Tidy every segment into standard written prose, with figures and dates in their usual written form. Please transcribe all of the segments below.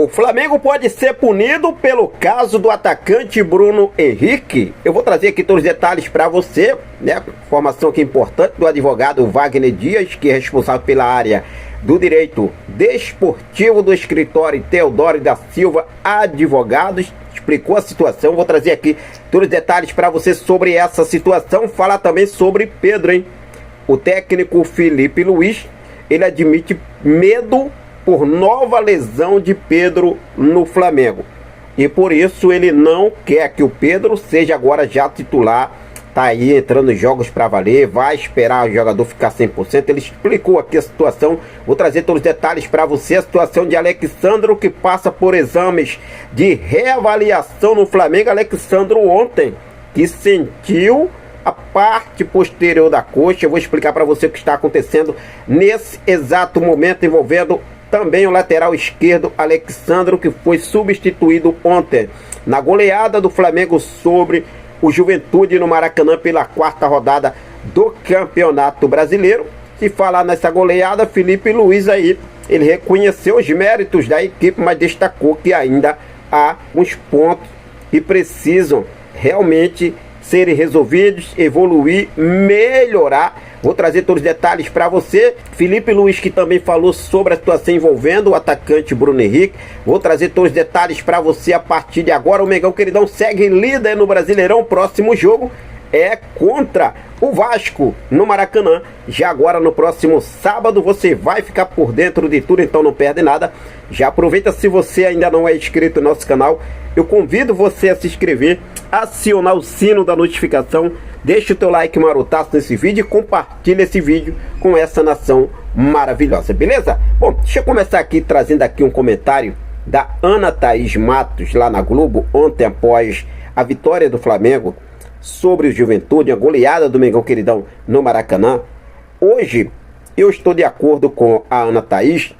O Flamengo pode ser punido pelo caso do atacante Bruno Henrique. Eu vou trazer aqui todos os detalhes para você, né? Informação aqui importante do advogado Wagner Dias, que é responsável pela área do direito desportivo do escritório Teodoro da Silva Advogados. Explicou a situação. Vou trazer aqui todos os detalhes para você sobre essa situação. Falar também sobre Pedro, hein? O técnico Felipe Luiz, ele admite medo por nova lesão de Pedro no Flamengo. E por isso ele não quer que o Pedro seja agora já titular. Tá aí entrando em jogos para valer, vai esperar o jogador ficar 100%. Ele explicou aqui a situação. Vou trazer todos os detalhes para você. A situação de Alexandro, que passa por exames de reavaliação no Flamengo. Alexandro ontem, que sentiu a parte posterior da coxa. Eu vou explicar para você o que está acontecendo nesse exato momento, envolvendo também o lateral esquerdo Alexandro, que foi substituído ontem na goleada do Flamengo sobre o Juventude no Maracanã pela quarta rodada do Campeonato Brasileiro. Se falar nessa goleada, Felipe Luiz aí, ele reconheceu os méritos da equipe, mas destacou que ainda há uns pontos que precisam realmente serem resolvidos, evoluir, melhorar. Vou trazer todos os detalhes para você. Felipe Luiz, que também falou sobre a situação envolvendo o atacante Bruno Henrique. Vou trazer todos os detalhes para você a partir de agora. O Mengão Queridão segue líder no Brasileirão. Próximo jogo é contra o Vasco no Maracanã. Já agora no próximo sábado você vai ficar por dentro de tudo, então não perde nada. Já aproveita, se você ainda não é inscrito no nosso canal, eu convido você a se inscrever, acionar o sino da notificação, deixa o teu like marotaço nesse vídeo e compartilha esse vídeo com essa nação maravilhosa, beleza? Bom, deixa eu começar aqui trazendo aqui um comentário da Ana Thaís Matos lá na Globo, ontem após a vitória do Flamengo sobre o Juventude, a goleada do Mengão Queridão no Maracanã. Hoje eu estou de acordo com a Ana Thaís,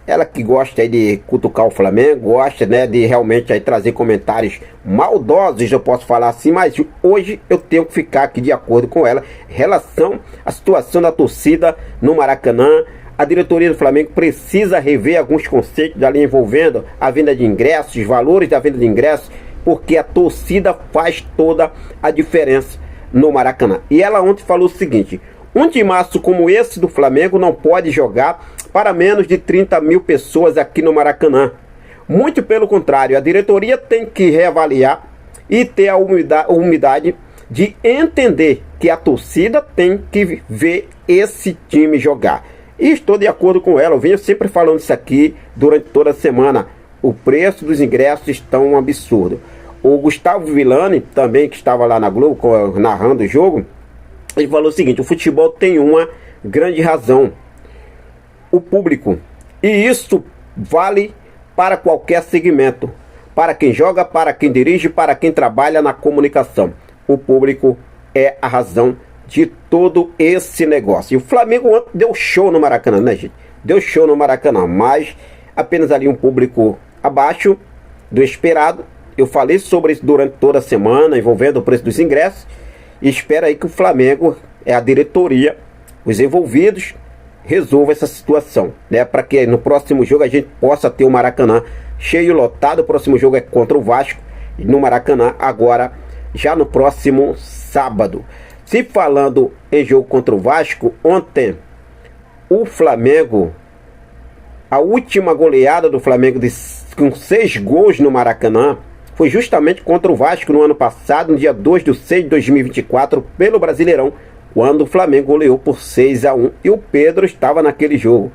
ela que gosta aí de cutucar o Flamengo, gosta, né, de realmente aí trazer comentários maldosos, eu posso falar assim, mas hoje eu tenho que ficar aqui de acordo com ela em relação à situação da torcida no Maracanã. A diretoria do Flamengo precisa rever alguns conceitos ali envolvendo a venda de ingressos, os valores da venda de ingressos, porque a torcida faz toda a diferença no Maracanã. E ela ontem falou o seguinte: um timaço como esse do Flamengo não pode jogar para menos de 30 mil pessoas aqui no Maracanã. Muito pelo contrário, a diretoria tem que reavaliar e ter a humildade de entender que a torcida tem que ver esse time jogar. E estou de acordo com ela, eu venho sempre falando isso aqui durante toda a semana. O preço dos ingressos está um absurdo. O Gustavo Villani, também que estava lá na Globo narrando o jogo, ele falou o seguinte: o futebol tem uma grande razão, o público. E isso vale para qualquer segmento, para quem joga, para quem dirige, para quem trabalha na comunicação. O público é a razão de todo esse negócio. E o Flamengo ontem deu show no Maracanã, né, gente? Deu show no Maracanã, mas apenas ali um público abaixo do esperado. Eu falei sobre isso durante toda a semana, envolvendo o preço dos ingressos. E espero aí que o Flamengo, a diretoria, os envolvidos, resolva essa situação, né? Para que no próximo jogo a gente possa ter o Maracanã cheio, lotado. O próximo jogo é contra o Vasco, no Maracanã, agora já no próximo sábado. Se falando em jogo contra o Vasco, ontem o Flamengo, a última goleada do Flamengo com 6 gols no Maracanã foi justamente contra o Vasco no ano passado, no dia 2/6/2024, pelo Brasileirão, quando o Flamengo goleou por 6-1 e o Pedro estava naquele jogo.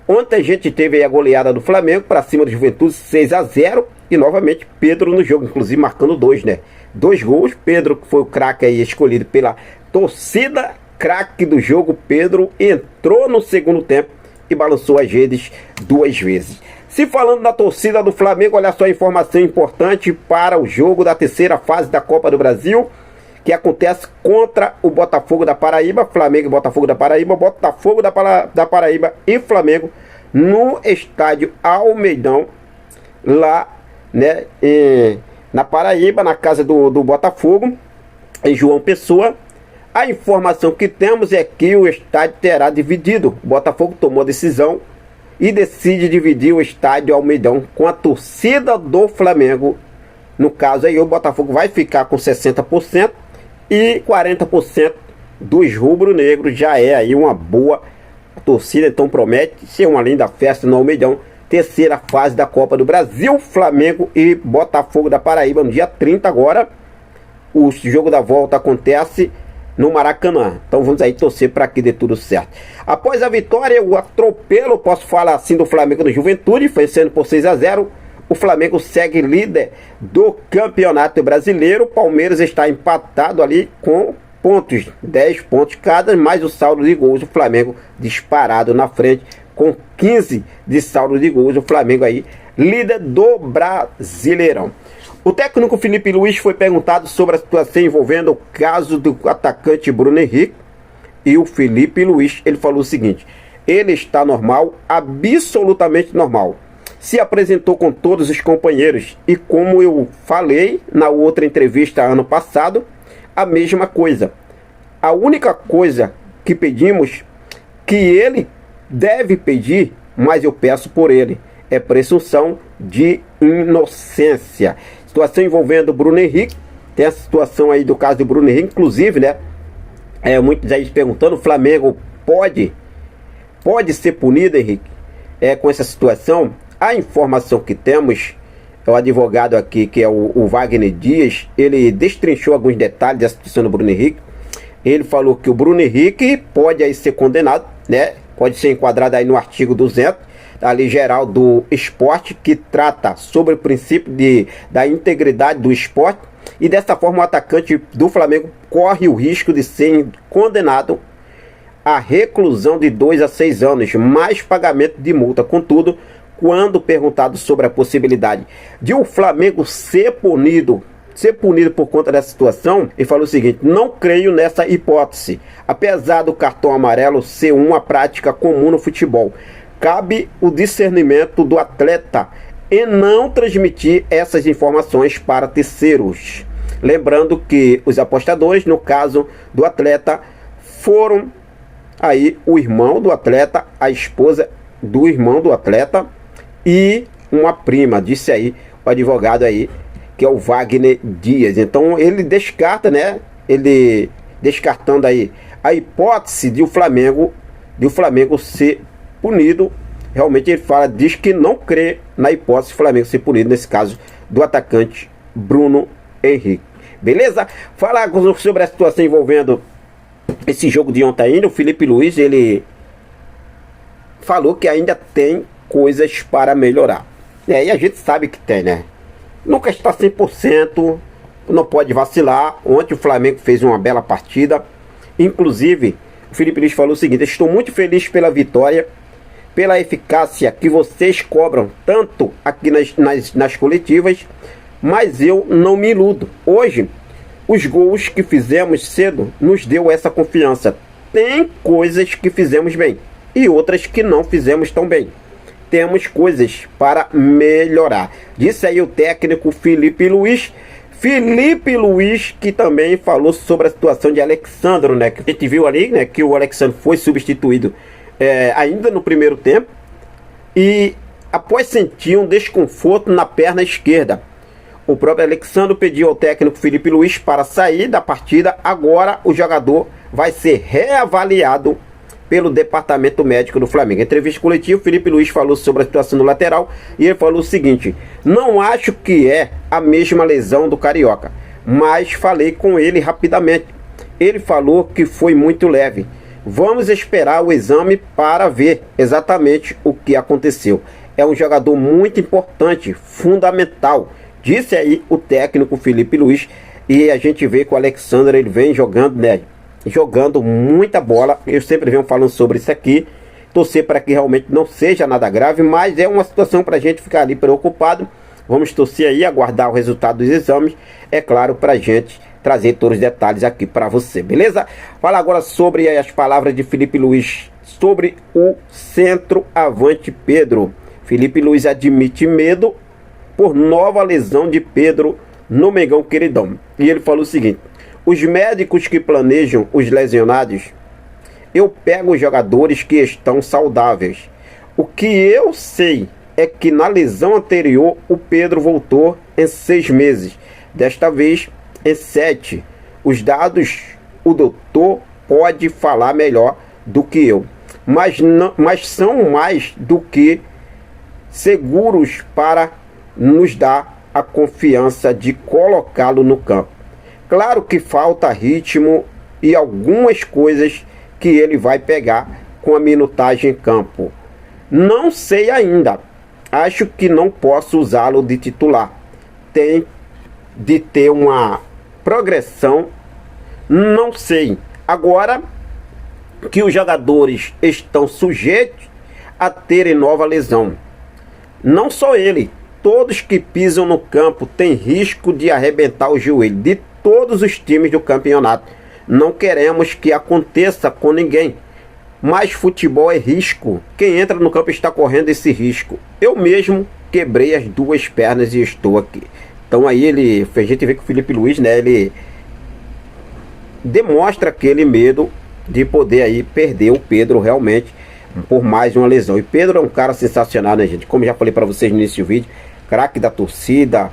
Ontem a gente teve aí a goleada do Flamengo para cima do Juventude, 6-0, e novamente Pedro no jogo, inclusive marcando 2, né? 2 gols, Pedro que foi o craque aí escolhido pela torcida, craque do jogo. Pedro entrou no segundo tempo e balançou as redes 2 vezes. Se falando da torcida do Flamengo, olha só a informação importante para o jogo da terceira fase da Copa do Brasil, que acontece contra o Botafogo da Paraíba. Flamengo e Botafogo da Paraíba, Botafogo da Paraíba e Flamengo no estádio Almeidão, lá, né, na Paraíba, na casa do Botafogo, em João Pessoa. A informação que temos é que o estádio terá dividido. O Botafogo tomou a decisão e decide dividir o estádio Almeidão com a torcida do Flamengo. No caso aí, o Botafogo vai ficar com 60% e 40% dos rubro-negros. Já é aí uma boa torcida, então promete ser uma linda festa no Almeidão. Terceira fase da Copa do Brasil, Flamengo e Botafogo da Paraíba no dia 30 agora. O jogo da volta acontece no Maracanã. Então vamos aí torcer para que dê tudo certo. Após a vitória, o atropelo, posso falar assim, do Flamengo no Juventude, vencendo por 6-0. O Flamengo segue líder do Campeonato Brasileiro. O Palmeiras está empatado ali com pontos, 10 pontos cada, mais o saldo de gols. O Flamengo disparado na frente com 15 de saldo de gols. O Flamengo aí líder do Brasileirão. O técnico Felipe Luiz foi perguntado sobre a situação envolvendo o caso do atacante Bruno Henrique. E o Felipe Luiz, ele falou o seguinte: ele está normal, absolutamente normal. Se apresentou com todos os companheiros. E como eu falei na outra entrevista ano passado, a mesma coisa. A única coisa que pedimos, que ele deve pedir, mas eu peço por ele, é presunção de inocência. Situação envolvendo o Bruno Henrique. Tem a situação aí do caso do Bruno Henrique, inclusive, né? Muitos aí perguntando, o Flamengo pode ser punido, Henrique, com essa situação. A informação que temos, o advogado aqui, que é o Wagner Dias, ele destrinchou alguns detalhes da situação do Bruno Henrique. Ele falou que o Bruno Henrique pode aí ser condenado, né? Pode ser enquadrado aí no artigo 200 da Lei Geral do Esporte, que trata sobre o princípio da integridade do esporte. E dessa forma o atacante do Flamengo corre o risco de ser condenado a reclusão de 2 a 6 anos, mais pagamento de multa. Contudo, quando perguntado sobre a possibilidade de o Flamengo ser punido por conta dessa situação, ele falou o seguinte: não creio nessa hipótese. Apesar do cartão amarelo ser uma prática comum no futebol, cabe o discernimento do atleta e não transmitir essas informações para terceiros. Lembrando que os apostadores, no caso do atleta, foram aí o irmão do atleta, a esposa do irmão do atleta e uma prima, disse aí o advogado aí, que é o Wagner Dias. Então ele descarta, né? Ele descartando aí a hipótese de o Flamengo ser punido. Realmente ele diz que não crê na hipótese do Flamengo ser punido, nesse caso do atacante Bruno Henrique. Beleza? Falar sobre a situação envolvendo esse jogo de ontem ainda, o Felipe Luiz, ele falou que ainda tem coisas para melhorar. E a gente sabe que tem, né? Nunca está 100%, não pode vacilar. Ontem o Flamengo fez uma bela partida. Inclusive, o Felipe Luiz falou o seguinte: estou muito feliz pela vitória, pela eficácia que vocês cobram, tanto aqui nas coletivas, mas eu não me iludo. Hoje, os gols que fizemos cedo nos deu essa confiança. Tem coisas que fizemos bem e outras que não fizemos tão bem. Temos coisas para melhorar. Disse aí o técnico Felipe Luiz. Felipe Luiz, que também falou sobre a situação de Alexandro, né? Que a gente viu ali, né, que o Alexandro foi substituído ainda no primeiro tempo, e após sentir um desconforto na perna esquerda, o próprio Alexandro pediu ao técnico Felipe Luiz para sair da partida. Agora o jogador vai ser reavaliado pelo departamento médico do Flamengo. Em entrevista coletiva, Felipe Luiz falou sobre a situação do lateral e ele falou o seguinte: não acho que é a mesma lesão do Carioca, mas falei com ele rapidamente. Ele falou que foi muito leve. Vamos esperar o exame para ver exatamente o que aconteceu. É um jogador muito importante, fundamental, disse aí o técnico Felipe Luiz. E a gente vê que o Alexandre, ele vem jogando, né? Jogando muita bola. Eu sempre venho falando sobre isso aqui. Torcer para que realmente não seja nada grave, mas é uma situação para a gente ficar ali preocupado. Vamos torcer aí, aguardar o resultado dos exames, é claro, para a gente trazer todos os detalhes aqui para você, beleza? Fala agora sobre as palavras de Felipe Luiz sobre o centroavante Pedro. Felipe Luiz admite medo por nova lesão de Pedro no Mengão Queridão. E ele falou o seguinte: os médicos que planejam os lesionados, eu pego os jogadores que estão saudáveis. O que eu sei é que na lesão anterior o Pedro voltou em 6 meses, desta vez em 7. Os dados o doutor pode falar melhor do que eu, mas são mais do que seguros para nos dar a confiança de colocá-lo no campo. Claro que falta ritmo e algumas coisas que ele vai pegar com a minutagem em campo. Não sei ainda. Acho que não posso usá-lo de titular. Tem de ter uma progressão. Não sei. Agora que os jogadores estão sujeitos a terem nova lesão. Não só ele. Todos que pisam no campo têm risco de arrebentar o joelho. De todos os times do campeonato. Não queremos que aconteça com ninguém. Mas futebol é risco. Quem entra no campo está correndo esse risco. Eu mesmo quebrei as 2 pernas e estou aqui. Então aí a gente vê que o Felipe Luiz, né, ele demonstra aquele medo de poder aí perder o Pedro realmente por mais uma lesão. E Pedro é um cara sensacional, né, gente? Como já falei para vocês no início do vídeo, craque da torcida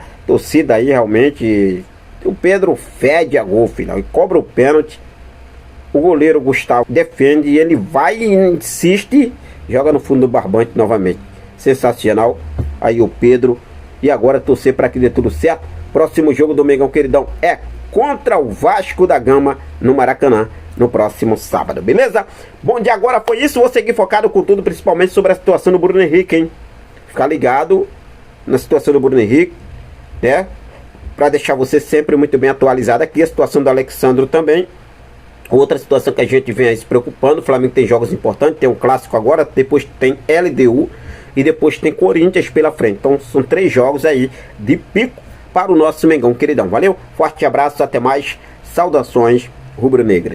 aí realmente. O Pedro fede a gol final e cobra o pênalti. O goleiro Gustavo defende e ele vai e insiste, joga no fundo do barbante novamente. Sensacional. Aí o Pedro. E agora torcer para que dê tudo certo. Próximo jogo do Mengão, queridão, é contra o Vasco da Gama no Maracanã no próximo sábado, beleza? Bom dia, agora foi isso. Vou seguir focado com tudo, principalmente sobre a situação do Bruno Henrique, hein? Ficar ligado na situação do Bruno Henrique, né? Para deixar você sempre muito bem atualizado aqui. A situação do Alexandro também. Outra situação que a gente vem aí se preocupando. O Flamengo tem jogos importantes. Tem um clássico agora. Depois tem LDU. E depois tem Corinthians pela frente. Então são 3 jogos aí de pico para o nosso Mengão, queridão. Valeu? Forte abraço. Até mais. Saudações rubro-negras.